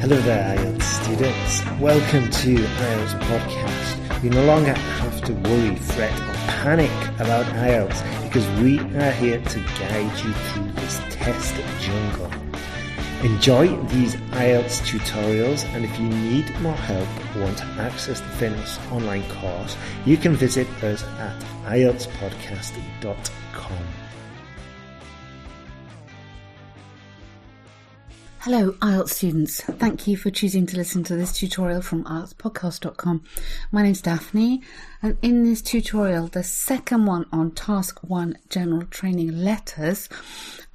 Hello there, IELTS students. Welcome to IELTS Podcast. You no longer have to worry, fret or panic about IELTS because we are here to guide you through this test jungle. Enjoy these IELTS tutorials, and if you need more help or want to access the finished online course, you can visit us at IELTSPodcast.com. Hello IELTS students, thank you for choosing to listen to this tutorial from IELTSPodcast.com. My name's Daphne, and in this tutorial, the second one on Task 1 General Training Letters,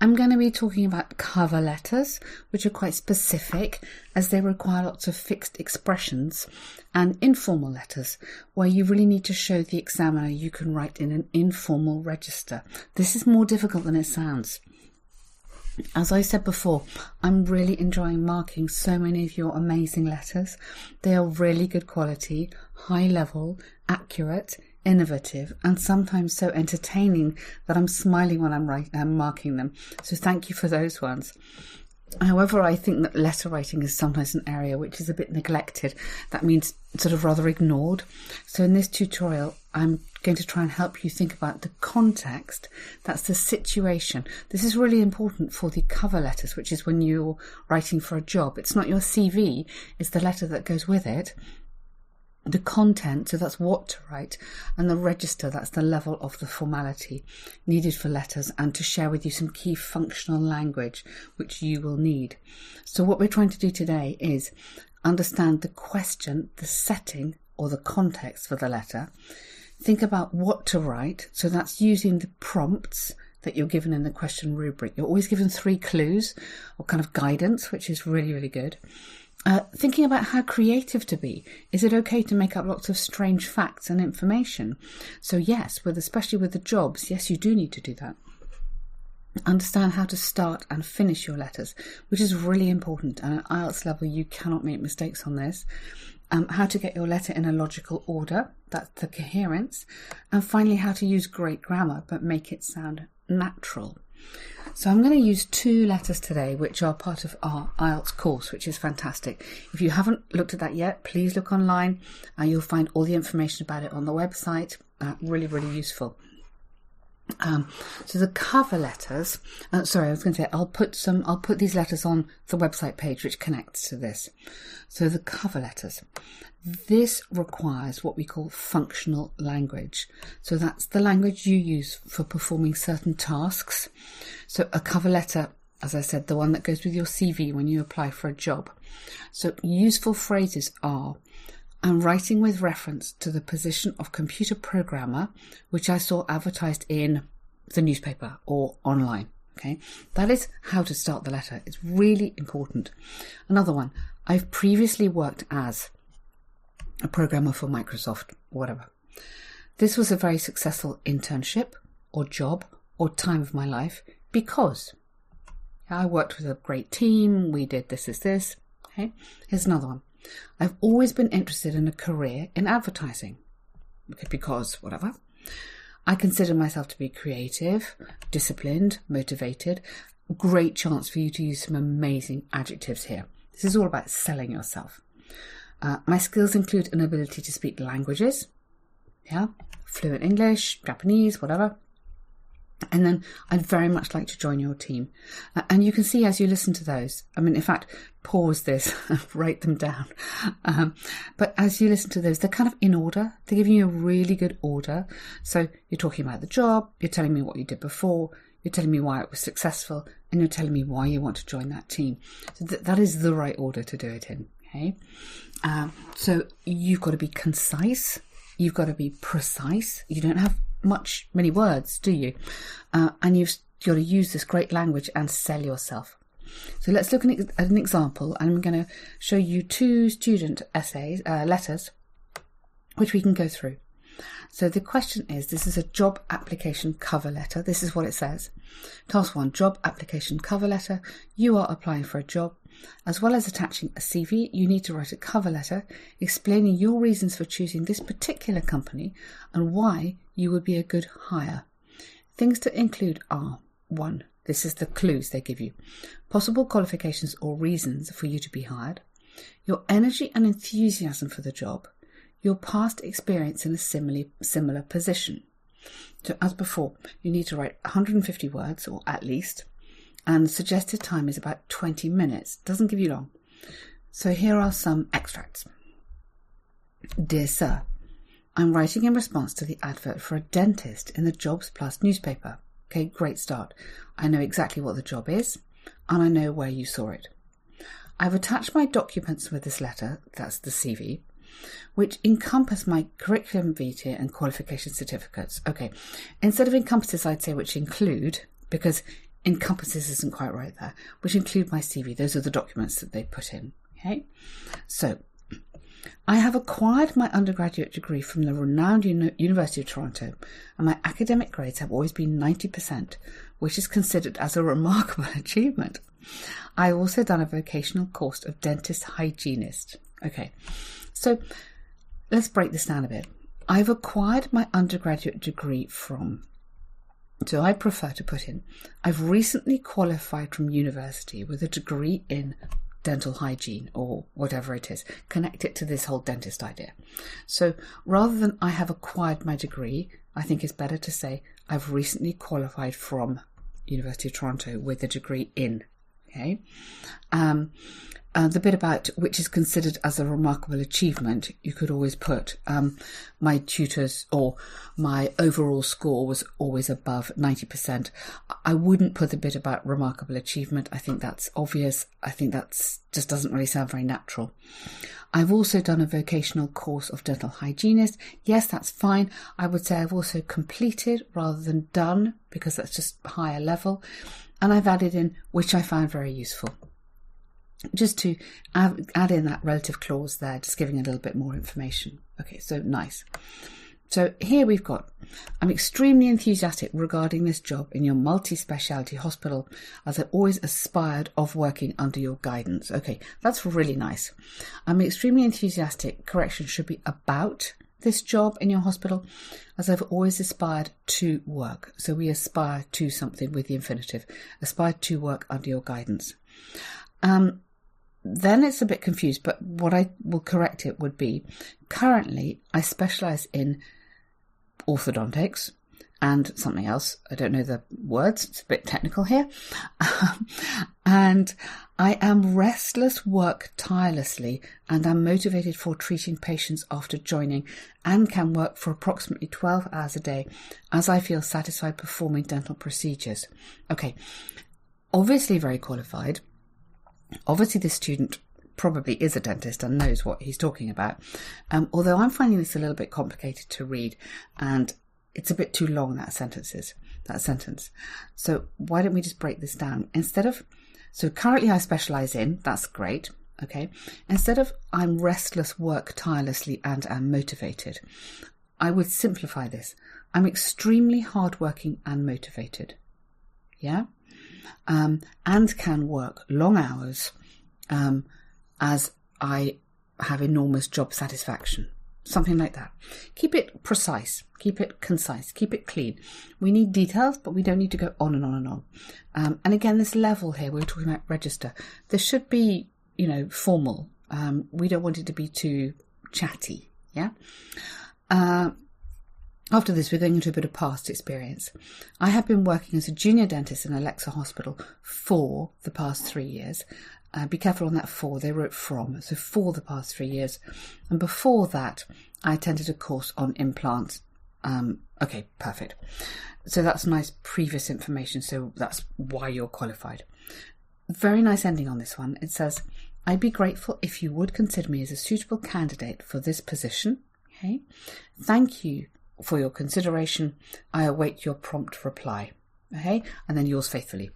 I'm going to be talking about cover letters, which are quite specific as they require lots of fixed expressions, and informal letters, where you really need to show the examiner you can write in an informal register. This is more difficult than it sounds. As I said before, I'm really enjoying marking so many of your amazing letters. They are really good quality, high level, accurate, innovative, and sometimes so entertaining that I'm smiling when I'm marking them. So thank you for those ones. However, I think that letter writing is sometimes an area which is a bit neglected. That means sort of rather ignored. So in this tutorial, I'm going to try and help you think about the context. That's the situation. This is really important for the cover letters, which is when you're writing for a job. It's not your CV, it's the letter that goes with it. The content, so that's what to write, and the register, that's the level of the formality needed for letters, and to share with you some key functional language which you will need. So what we're trying to do today is understand the question, the setting or the context for the letter. Think about what to write, so that's using the prompts that you're given in the question rubric. You're always given 3 clues or kind of guidance, which is really, really good. Thinking about how creative to be. Is it okay to make up lots of strange facts and information? So yes, especially with the jobs, yes, you do need to do that. Understand how to start and finish your letters, which is really important. And at IELTS level, you cannot make mistakes on this. How to get your letter in a logical order, that's the coherence. And finally, how to use great grammar, but make it sound natural. So I'm going to use 2 letters today, which are part of our IELTS course, which is fantastic. If you haven't looked at that yet, please look online. You'll find all the information about it on the website. Really, really useful. So the cover letters, I'll put these letters on the website page, which connects to this. So the cover letters, this requires what we call functional language. So that's the language you use for performing certain tasks. So a cover letter, as I said, the one that goes with your CV when you apply for a job. So useful phrases are, I'm writing with reference to the position of computer programmer, which I saw advertised in the newspaper or online. Okay, that is how to start the letter. It's really important. Another one, I've previously worked as a programmer for Microsoft, whatever. This was a very successful internship or job or time of my life because I worked with a great team. We did this. Okay, here's another one. I've always been interested in a career in advertising because whatever. I consider myself to be creative, disciplined, motivated. Great chance for you to use some amazing adjectives here. This is all about selling yourself. My skills include an ability to speak languages, fluent English, Japanese, whatever. And then I'd very much like to join your team. And you can see as you listen to those, in fact, pause this and write them down. But as you listen to those, they're kind of in order. They're giving you a really good order. So you're talking about the job, you're telling me what you did before, you're telling me why it was successful, and you're telling me why you want to join that team. So that is the right order to do it in. Okay. So you've got to be concise. You've got to be precise. You don't have many words, do you? And you've got to use this great language and sell yourself. So let's look at an example, and I'm going to show you 2 student letters, which we can go through. So the question is, this is a job application cover letter. This is what it says. Task 1, job application cover letter. You are applying for a job. As well as attaching a CV, you need to write a cover letter explaining your reasons for choosing this particular company and why you would be a good hire. Things to include are 1. This is the clues they give you. Possible qualifications or reasons for you to be hired. your energy and enthusiasm for the job, your past experience in a similar position. So as before, you need to write 150 words, or at least, and the suggested time is about 20 minutes. Doesn't give you long. So here are some extracts. Dear Sir, I'm writing in response to the advert for a dentist in the Jobs Plus newspaper. Okay, great start. I know exactly what the job is, and I know where you saw it. I've attached my documents with this letter, that's the CV, which encompass my curriculum vitae and qualification certificates. Okay, instead of encompasses, I'd say which include, because encompasses isn't quite right there, which include my CV. Those are the documents that they put in. Okay, so I have acquired my undergraduate degree from the renowned University of Toronto, and my academic grades have always been 90%, which is considered as a remarkable achievement. I also done a vocational course of dentist hygienist. Okay, so let's break this down a bit. I've acquired my undergraduate degree from, so I prefer to put in, I've recently qualified from university with a degree in dental hygiene, or whatever it is. Connect it to this whole dentist idea. So rather than I have acquired my degree, I think it's better to say I've recently qualified from University of Toronto with a degree in. Okay. The bit about which is considered as a remarkable achievement, you could always put my tutors or my overall score was always above 90%. I wouldn't put the bit about remarkable achievement. I think that's obvious. I think that's just doesn't really sound very natural. I've also done a vocational course of dental hygienist. Yes, that's fine. I would say I've also completed rather than done, because that's just higher level. And I've added in, which I found very useful. Just to add in that relative clause there, just giving a little bit more information. Okay, so nice. So here we've got, I'm extremely enthusiastic regarding this job in your multi-speciality hospital, as I always aspired of working under your guidance. Okay, that's really nice. I'm extremely enthusiastic, correction should be about this job in your hospital, as I've always aspired to work. So we aspire to something with the infinitive, aspire to work under your guidance. Then it's a bit confused, but what I will correct it would be, currently I specialise in orthodontics and something else. I don't know the words, it's a bit technical here. And I am restless, work tirelessly, and am motivated for treating patients after joining, and can work for approximately 12 hours a day, as I feel satisfied performing dental procedures. Okay, obviously very qualified. Obviously this student probably is a dentist and knows what he's talking about. Although I'm finding this a little bit complicated to read, and it's a bit too long, that sentence. So why don't we just break this down? Instead of, so currently I specialise in, that's great, okay. Instead of I'm restless, work tirelessly and am motivated, I would simplify this. I'm extremely hardworking and motivated. Yeah. And can work long hours as I have enormous job satisfaction. Something like that. Keep it precise, keep it concise, keep it clean. We need details, but we don't need to go on and on and on. And again, this level here, we were talking about register. This should be, formal. We don't want it to be too chatty. Yeah. After this, we're going into a bit of past experience. I have been working as a junior dentist in Alexa Hospital for the past 3 years. Be careful on that for, they wrote from, so for the past 3 years. And before that, I attended a course on implants. Okay, perfect. So that's nice previous information, so that's why you're qualified. Very nice ending on this one. It says, I'd be grateful if you would consider me as a suitable candidate for this position. Okay, thank you for your consideration. I await your prompt reply. Okay, and then yours faithfully.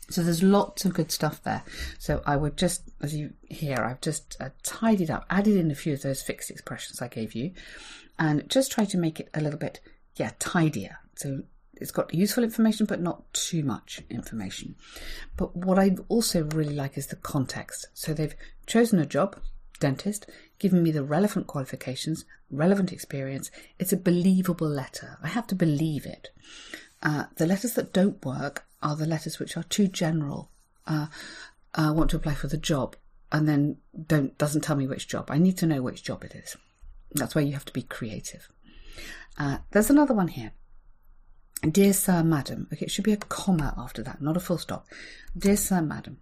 So there's lots of good stuff there. So I would just, as you hear, I've just tidied up, added in a few of those fixed expressions I gave you, and just try to make it a little bit, tidier. So it's got useful information, but not too much information. But what I also really like is the context. So they've chosen a job, dentist, given me the relevant qualifications, relevant experience. It's a believable letter. I have to believe it. The letters that don't work are the letters which are too general. Want to apply for the job. and then doesn't tell me which job. I need to know which job it is. That's where you have to be creative. There's another one here. Dear Sir, Madam. Okay, it should be a comma after that, not a full stop. Dear Sir, Madam.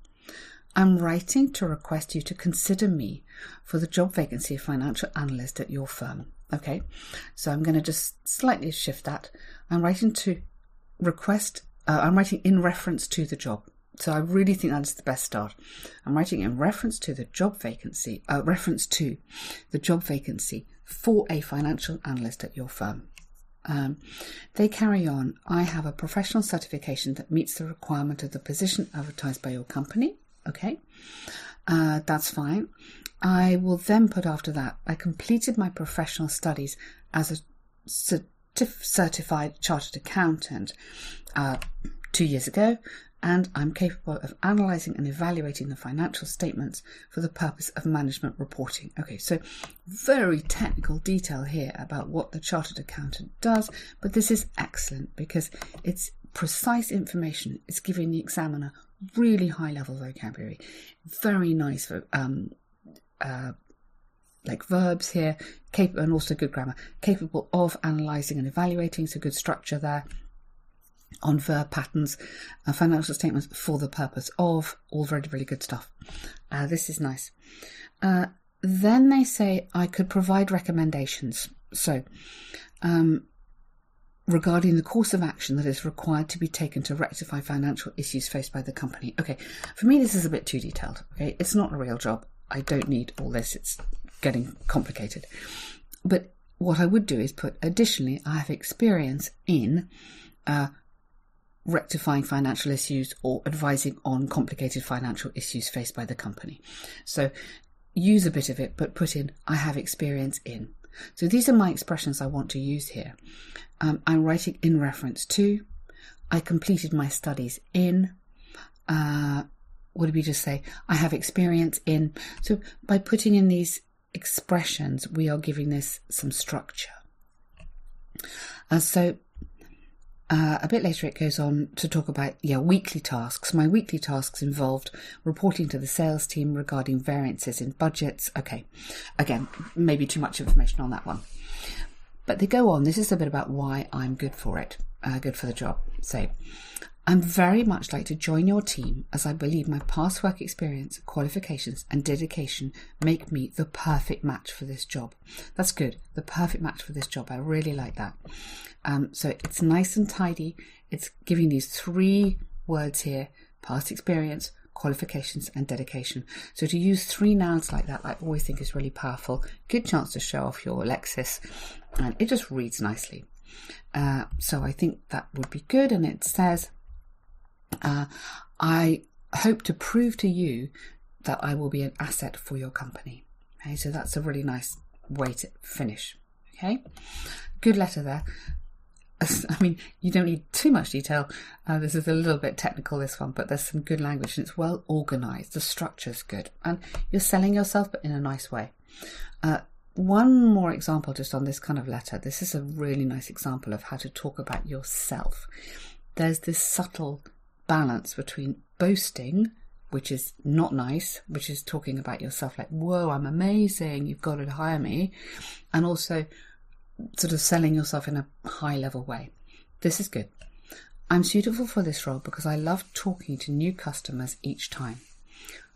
I'm writing to request you to consider me for the job vacancy of financial analyst at your firm. Okay, so I'm going to just slightly shift that. I'm writing in reference to the job. So I really think that is the best start. I'm writing in reference to the job vacancy, for a financial analyst at your firm. They carry on. I have a professional certification that meets the requirement of the position advertised by your company. Okay, that's fine. I will then put after that, I completed my professional studies as a certified chartered accountant 2 years ago, and I'm capable of analysing and evaluating the financial statements for the purpose of management reporting. Okay, so very technical detail here about what the chartered accountant does, but this is excellent because it's precise information. It's giving the examiner really high level vocabulary. Very nice for like verbs here, and also good grammar. Capable of analysing and evaluating, so good structure there. On verb patterns, financial statements for the purpose of, all very, really good stuff. This is nice. Then they say I could provide recommendations. So, regarding the course of action that is required to be taken to rectify financial issues faced by the company. Okay, for me this is a bit too detailed. Okay, it's not a real job. I don't need all this. It's getting complicated. But what I would do is put, additionally, I have experience in rectifying financial issues or advising on complicated financial issues faced by the company. So use a bit of it, but put in, I have experience in. So these are my expressions I want to use here. I'm writing in reference to, I completed my studies in, what did we just say? I have experience in. So by putting in these expressions, we are giving this some structure. A bit later it goes on to talk about weekly tasks. My weekly tasks involved reporting to the sales team regarding variances in budgets. Okay, again, maybe too much information on that one. But they go on. This is a bit about why I'm good for it, good for the job. So, I'm very much like to join your team as I believe my past work experience, qualifications and dedication make me the perfect match for this job. That's good. The perfect match for this job. I really like that. So it's nice and tidy. It's giving these 3 words here: past experience, qualifications and dedication. So to use 3 nouns like that, I always think is really powerful. Good chance to show off your Lexis, and it just reads nicely. So I think that would be good. And it says, I hope to prove to you that I will be an asset for your company. Okay, so that's a really nice way to finish. Okay, good letter there. I mean, you don't need too much detail. This is a little bit technical, this one, but there's some good language and it's well organised. The structure's good and you're selling yourself, but in a nice way. One more example just on this kind of letter. This is a really nice example of how to talk about yourself. There's this subtle balance between boasting, which is not nice, which is talking about yourself like, whoa, I'm amazing, you've got to hire me, and also sort of selling yourself in a high level way. This is good. I'm suitable for this role because I love talking to new customers each time.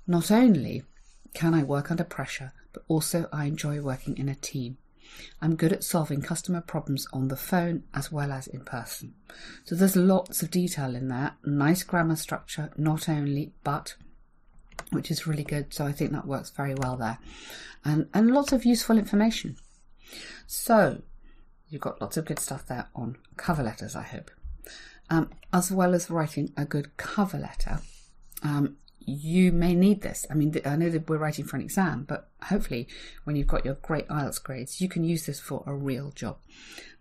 Not only can I work under pressure, but also I enjoy working in a team. I'm good at solving customer problems on the phone as well as in person. So there's lots of detail in there. Nice grammar structure, not only, but, which is really good. So I think that works very well there. And lots of useful information. So you've got lots of good stuff there on cover letters, I hope. As well as writing a good cover letter, you may need this. I mean, I know that we're writing for an exam, but hopefully when you've got your great IELTS grades, you can use this for a real job.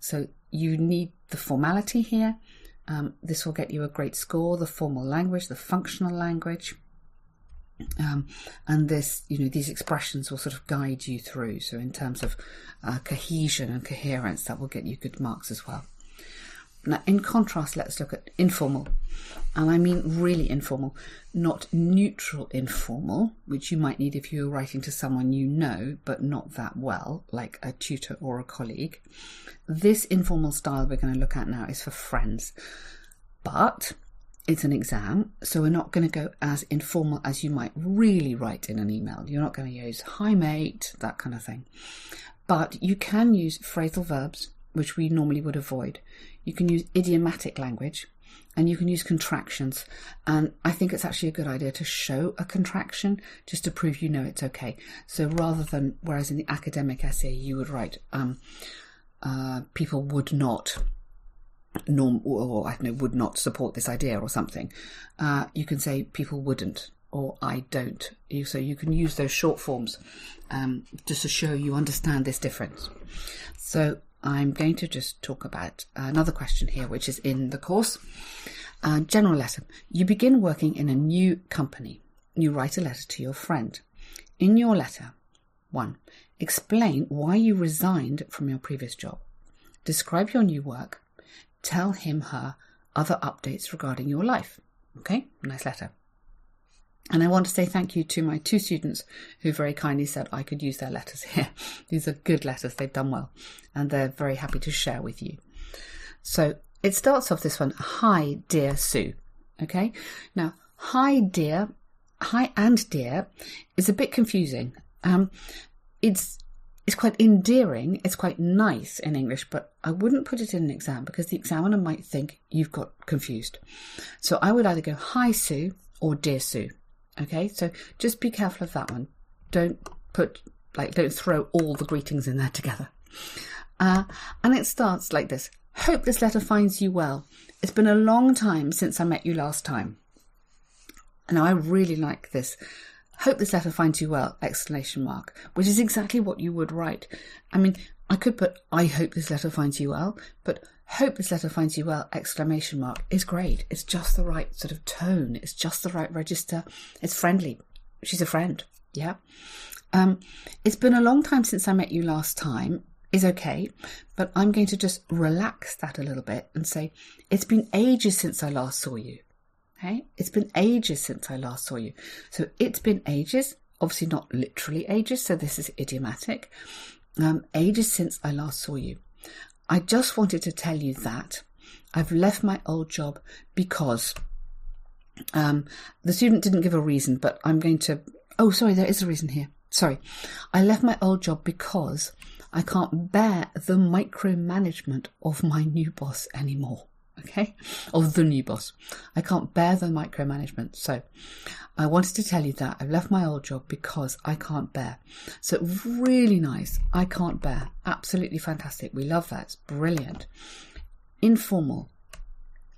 So you need the formality here. This will get you a great score, the formal language, the functional language. And this, these expressions will sort of guide you through. So in terms of cohesion and coherence, that will get you good marks as well. Now, in contrast, let's look at informal. And I mean really informal, not neutral informal, which you might need if you're writing to someone you know, but not that well, like a tutor or a colleague. This informal style we're going to look at now is for friends. But it's an exam, so we're not going to go as informal as you might really write in an email. You're not going to use hi mate, that kind of thing. But you can use phrasal verbs, which we normally would avoid. You can use idiomatic language, and you can use contractions. And I think it's actually a good idea to show a contraction just to prove you know it's okay. So rather than, whereas in the academic essay you would write people would not would not support this idea or something, you can say people wouldn't, or I don't. So you can use those short forms just to show you understand this difference. So I'm going to just talk about another question here, which is in the course. General letter. You begin working in a new company. You write a letter to your friend. In your letter, 1. Explain why you resigned from your previous job. Describe your new work. Tell him, her, other updates regarding your life. Okay, nice letter. And I want to say thank you to my 2 students who very kindly said I could use their letters here. These are good letters, they've done well, and they're very happy to share with you. So it starts off this one, hi dear Sue. Okay, now hi and dear is a bit confusing. It's quite endearing, it's quite nice in English, but I wouldn't put it in an exam because the examiner might think you've got confused. So I would either go hi Sue or dear Sue. Okay, so just be careful of that one. Don't throw all the greetings in there together. And it starts like this. Hope this letter finds you well. It's been a long time since I met you last time. Now I really like this. Hope this letter finds you well, ! Which is exactly what you would write. I mean, I could put, I hope this letter finds you well, but hope this letter finds you well, ! is great. It's just the right sort of tone. It's just the right register. It's friendly. She's a friend. Yeah. It's been a long time since I met you last time is okay, but I'm going to just relax that a little bit and say, it's been ages since I last saw you. Okay, it's been ages since I last saw you. So it's been ages, obviously not literally ages, so this is idiomatic. Ages since I last saw you. I just wanted to tell you that I've left my old job because the student didn't give a reason, but I'm going to, oh, sorry, there is a reason here. Sorry. I left my old job because I can't bear the micromanagement of my new boss anymore. Okay, of the new boss. I can't bear the micromanagement. So I wanted to tell you that I've left my old job because I can't bear. So really nice. I can't bear. Absolutely fantastic. We love that. It's brilliant. Informal,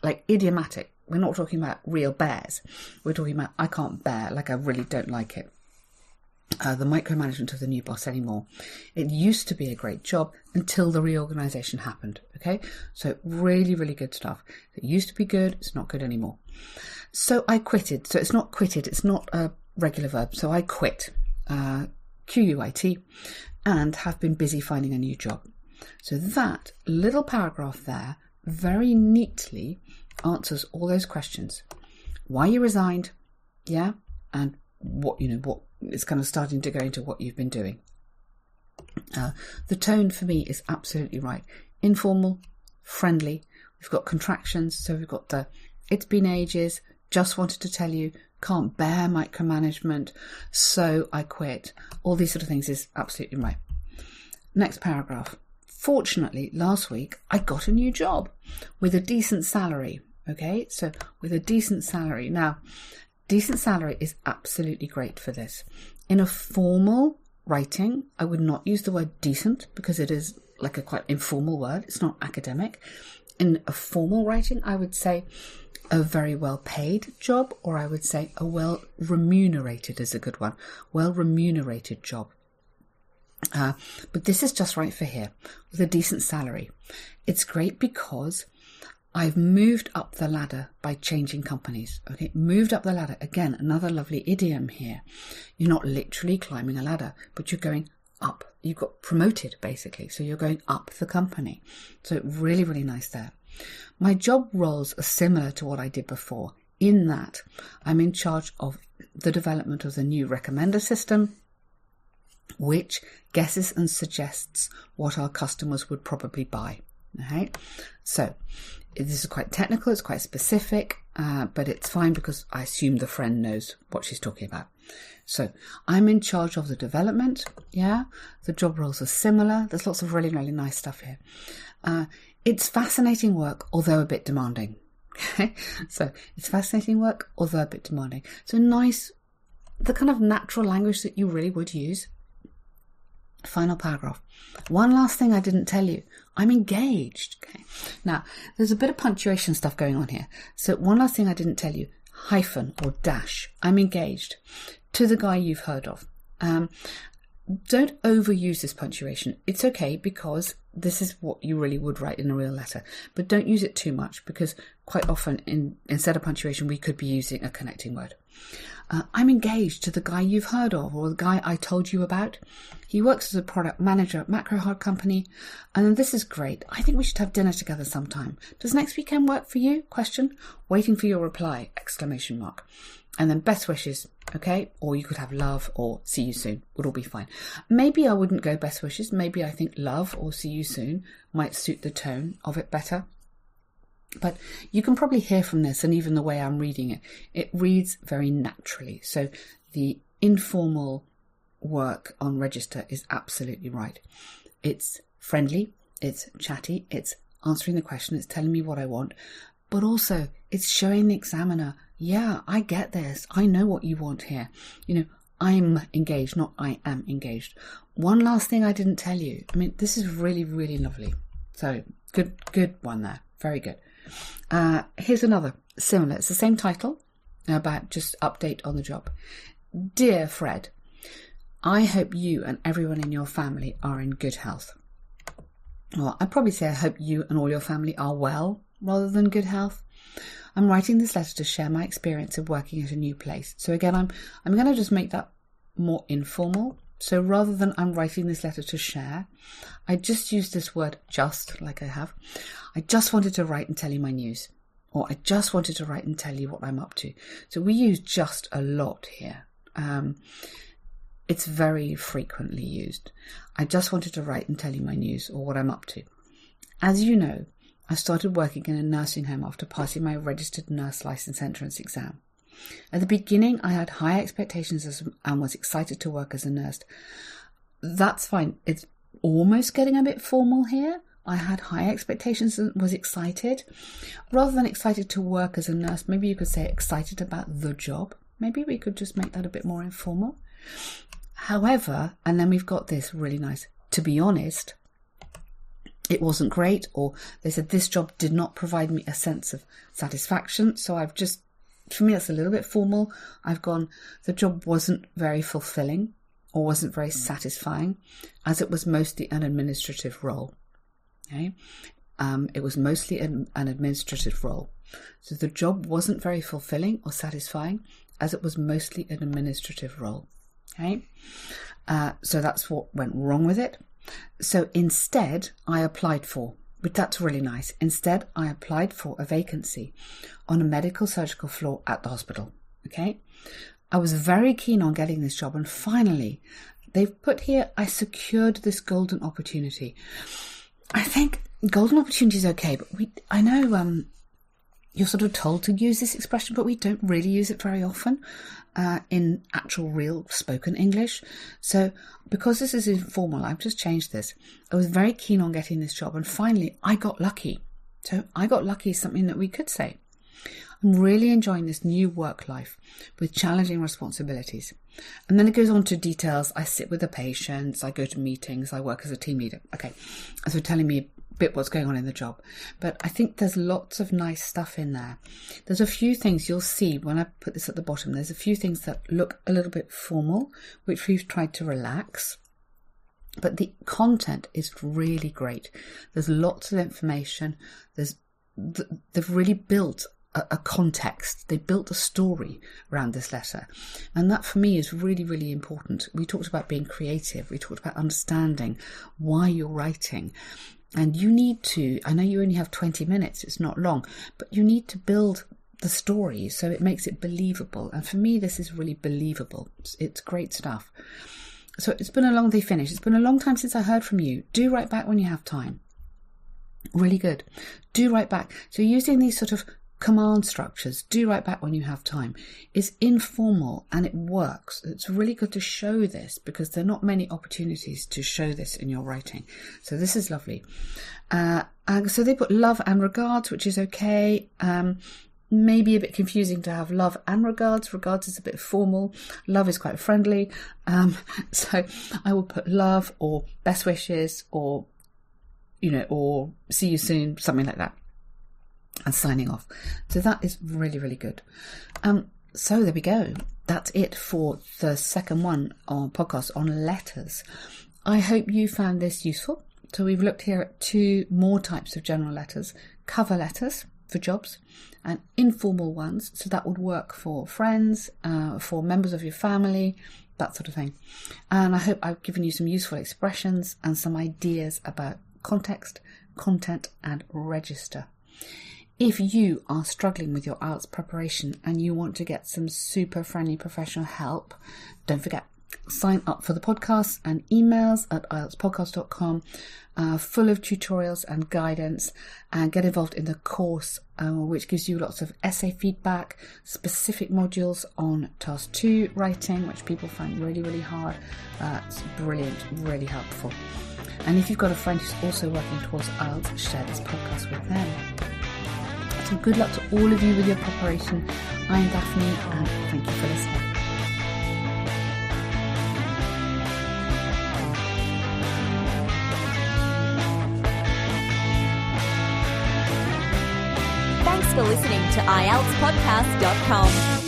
like idiomatic. We're not talking about real bears. We're talking about I can't bear, like I really don't like it. The micromanagement of the new boss anymore. It used to be a great job until the reorganisation happened. Okay, so really, really good stuff. It used to be good, it's not good anymore. So I quitted. So it's not quitted, it's not a regular verb. So I quit, Q-U-I-T, and have been busy finding a new job. So that little paragraph there very neatly answers all those questions. Why you resigned, yeah, and what it's kind of starting to go into what you've been doing. The tone for me is absolutely right. Informal, friendly. We've got contractions. So we've got the, it's been ages, just wanted to tell you, can't bear micromanagement, so I quit. All these sort of things is absolutely right. Next paragraph. Fortunately, last week, I got a new job with a decent salary. Okay, so with a decent salary. Now, decent salary is absolutely great for this. In a formal writing, I would not use the word decent because it is like a quite informal word. It's not academic. In a formal writing, I would say a very well paid job, or I would say a well remunerated is a good one. Well remunerated job. But this is just right for here with a decent salary. It's great because I've moved up the ladder by changing companies. Okay, moved up the ladder. Again, another lovely idiom here. You're not literally climbing a ladder, but you're going up. You got promoted, basically. So you're going up the company. So really, really nice there. My job roles are similar to what I did before, in that I'm in charge of the development of the new recommender system, which guesses and suggests what our customers would probably buy. Okay, so this is quite technical, it's quite specific, but it's fine because I assume the friend knows what she's talking about. So I'm in charge of the development. Yeah, the job roles are similar. There's lots of really, really nice stuff here. It's fascinating work, although a bit demanding. Okay, so it's fascinating work, although a bit demanding. So nice, the kind of natural language that you really would use. Final paragraph. One last thing I didn't tell you. I'm engaged. Okay. Now, there's a bit of punctuation stuff going on here. So one last thing I didn't tell you. Hyphen or dash. I'm engaged to the guy you've heard of. Don't overuse this punctuation. It's okay because this is what you really would write in a real letter. But don't use it too much because quite often instead of punctuation, we could be using a connecting word. I'm engaged to the guy you've heard of or the guy I told you about. He works as a product manager at Macro Hard Company. And then this is great. I think we should have dinner together sometime. Does next weekend work for you? Question. Waiting for your reply. Exclamation mark. And then best wishes. Okay. Or you could have love or see you soon. Would all be fine. Maybe I wouldn't go best wishes. Maybe I think love or see you soon might suit the tone of it better. But you can probably hear from this, and even the way I'm reading it, it reads very naturally. So the informal work on register is absolutely right. It's friendly, it's chatty, it's answering the question, it's telling me what I want, but also it's showing the examiner, yeah, I get this. I know what you want here. You know, I'm engaged, not I am engaged. One last thing I didn't tell you. I mean, this is really, really lovely. So good one there. Very good. Here's another similar. It's the same title about just update on the job. Dear Fred, I hope you and everyone in your family are in good health. Well, I'd probably say I hope you and all your family are well rather than good health. I'm writing this letter to share my experience of working at a new place. So again, I'm going to just make that more informal. So rather than I'm writing this letter to share, I just use this word just, like I have. I just wanted to write and tell you my news. Or I just wanted to write and tell you what I'm up to. So we use just a lot here. It's very frequently used. I just wanted to write and tell you my news or what I'm up to. As you know, I started working in a nursing home after passing my registered nurse license entrance exam. At the beginning, I had high expectations and was excited to work as a nurse. That's fine. It's almost getting a bit formal here. I had high expectations and was excited. Rather than excited to work as a nurse, maybe you could say excited about the job. Maybe we could just make that a bit more informal. However, and then we've got this really nice, to be honest, it wasn't great, or they said this job did not provide me a sense of satisfaction. So I've just, for me, that's a little bit formal. I've gone, the job wasn't very fulfilling or wasn't very satisfying, as it was mostly an administrative role. Okay, it was mostly an administrative role. So the job wasn't very fulfilling or satisfying, as it was mostly an administrative role. Okay, so that's what went wrong with it. So instead, I applied for, but that's really nice. Instead, I applied for a vacancy on a medical surgical floor at the hospital. Okay, I was very keen on getting this job, and finally, they've put here, I secured this golden opportunity. I think golden opportunity is okay, but I know you're sort of told to use this expression, but we don't really use it very often in actual real spoken English. So because this is informal, I've just changed this. I was very keen on getting this job, and finally I got lucky. So I got lucky is something that we could say. I'm really enjoying this new work life with challenging responsibilities. And then it goes on to details. I sit with the patients, I go to meetings, I work as a team leader. Okay, so telling me a bit what's going on in the job. But I think there's lots of nice stuff in there. There's a few things you'll see when I put this at the bottom. There's a few things that look a little bit formal, which we've tried to relax. But the content is really great. There's lots of information. They've really built a context. They built a story around this letter. And that for me is really, really important. We talked about being creative. We talked about understanding why you're writing. And you need to, I know you only have 20 minutes, it's not long, but you need to build the story so it makes it believable. And for me, this is really believable. It's great stuff. So it's been a long day finish. It's been a long time since I heard from you. Do write back when you have time. Really good. Do write back. So using these sort of command structures, do write back when you have time, is informal and it works. It's really good to show this because there are not many opportunities to show this in your writing. So this is lovely. So they put love and regards, which is okay. Maybe a bit confusing to have love and regards. Regards is a bit formal. Love is quite friendly. So I will put love or best wishes or, or see you soon, something like that. And signing off. So that is really, really good. So there we go. That's it for the second one on podcast on letters. I hope you found this useful. So we've looked here at 2 more types of general letters. Cover letters for jobs and informal ones. So that would work for friends, for members of your family, that sort of thing. And I hope I've given you some useful expressions and some ideas about context, content and register. If you are struggling with your IELTS preparation and you want to get some super friendly professional help, don't forget, sign up for the podcasts and emails at IELTSPodcast.com, full of tutorials and guidance, and get involved in the course, which gives you lots of essay feedback, specific modules on Task 2 writing, which people find really, really hard. It's brilliant, really helpful. And if you've got a friend who's also working towards IELTS, share this podcast with them. So good luck to all of you with your preparation. I'm Daphne and thank you for listening. Thanks for listening to IELTSPodcast.com.